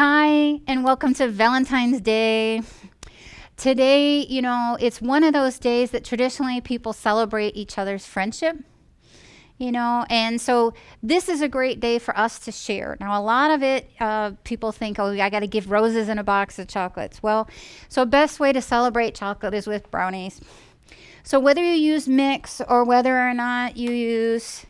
Hi, and welcome to Valentine's Day. Today, it's one of those days that traditionally people celebrate each other's friendship, and so this is a great day for us to share. Now, a lot of it, people think, oh, I got to give roses in a box of chocolates. Well, so best way to celebrate chocolate is with brownies. So whether you use mix or whether or not you use,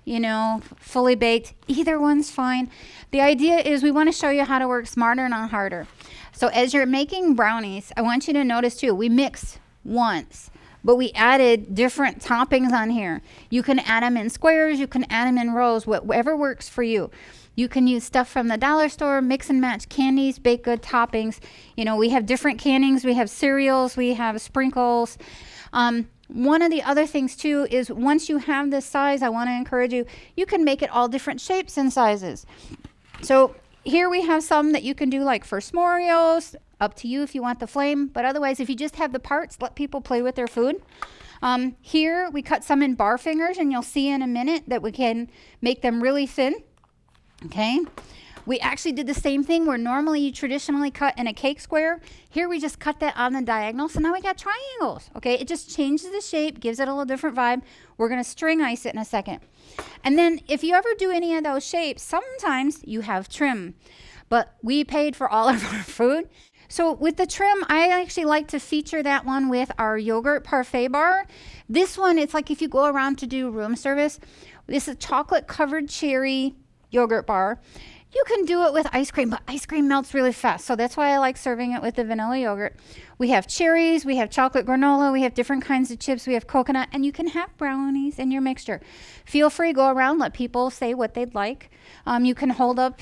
fully baked, either one's fine. The idea is we want to show you how to work smarter, not harder. So as you're making brownies, I want you to notice too, we mixed once, but we added different toppings on here. You can add them in squares, you can add them in rows, whatever works for you. You can use stuff from the dollar store, mix and match candies, baked good toppings. We have different cannings, we have cereals, we have sprinkles. One of the other things too is once you have this size, I want to encourage you, you can make it all different shapes and sizes. So here we have some that you can do like for s'moreos, up to you if you want the flame, but otherwise if you just have the parts, let people play with their food. Here we cut some in bar fingers, and you'll see in a minute that we can make them really thin. Okay. We actually did the same thing where normally you traditionally cut in a cake square. Here we just cut that on the diagonal. So now we got triangles. Okay. It just changes the shape, gives it a little different vibe. We're going to string ice it in a second. And then if you ever do any of those shapes, sometimes you have trim, but we paid for all of our food. So with the trim, I actually like to feature that one with our yogurt parfait bar. This one, it's like if you go around to do room service, this is a chocolate covered cherry yogurt bar. You can do it with ice cream, but ice cream melts really fast. So that's why I like serving it with the vanilla yogurt. We have cherries, we have chocolate granola, we have different kinds of chips, we have coconut, and you can have brownies in your mixture. Feel free, go around, let people say what they'd like. You can hold up,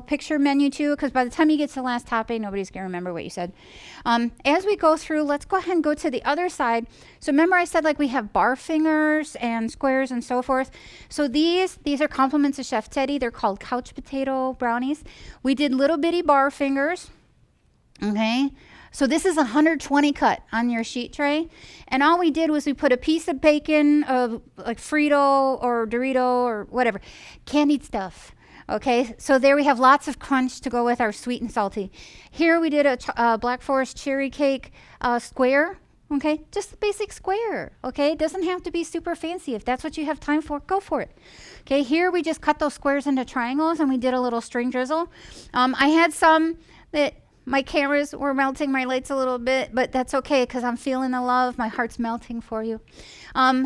picture menu too, because by the time you get to the last topping, nobody's going to remember what you said. As we go through, let's go ahead and go to the other side. So remember I said like we have bar fingers and squares and so forth. So these are compliments of Chef Teddy. They're called couch potato brownies. We did little bitty bar fingers. Okay. So this is 120 cut on your sheet tray. And all we did was we put a piece of bacon, like Frito or Dorito or whatever, candied stuff. Okay, so there we have lots of crunch to go with our sweet and salty. Here we did a Black Forest cherry cake square. Okay, just a basic square. Okay, it doesn't have to be super fancy. If that's what you have time for, go for it. Okay, here we just cut those squares into triangles and we did a little string drizzle. I had some that my cameras were melting my lights a little bit, but that's okay because I'm feeling the love. My heart's melting for you.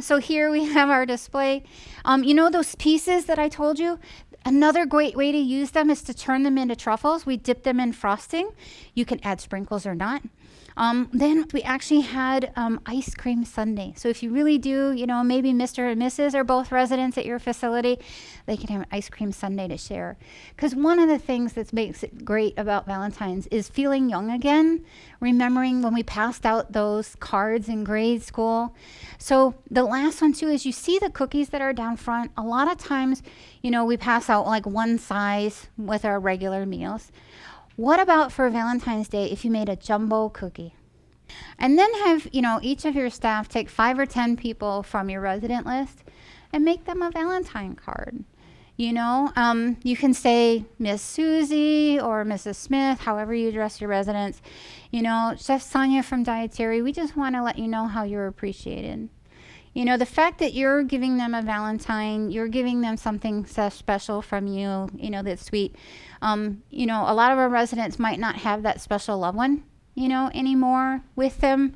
So here we have our display. Those pieces that I told you? Another great way to use them is to turn them into truffles. We dip them in frosting. You can add sprinkles or not. Then we actually had ice cream sundae. So if you really do, maybe Mr. and Mrs. are both residents at your facility, they can have an ice cream sundae to share. Because one of the things that makes it great about Valentine's is feeling young again, remembering when we passed out those cards in grade school. So the last one too is you see the cookies that are down front. A lot of times, we pass out like one size with our regular meals. What about for Valentine's Day if you made a jumbo cookie? And then have, each of your staff take 5 or 10 people from your resident list and make them a Valentine card. You can say Miss Susie or Mrs. Smith, however you address your residents. Chef Sonia from Dietary, we just want to let you know how you're appreciated. The fact that you're giving them a Valentine, you're giving them something so special from you, that's sweet. A lot of our residents might not have that special loved one, anymore with them.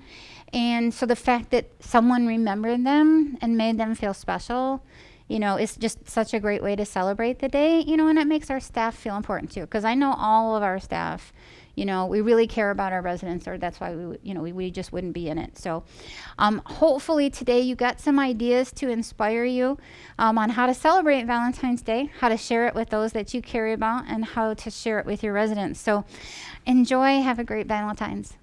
And so the fact that someone remembered them and made them feel special, is just such a great way to celebrate the day, and it makes our staff feel important too. Because I know all of our staff, we really care about our residents, or that's why we just wouldn't be in it. So hopefully today you got some ideas to inspire you on how to celebrate Valentine's Day, how to share it with those that you care about, and how to share it with your residents. So enjoy, have a great Valentine's.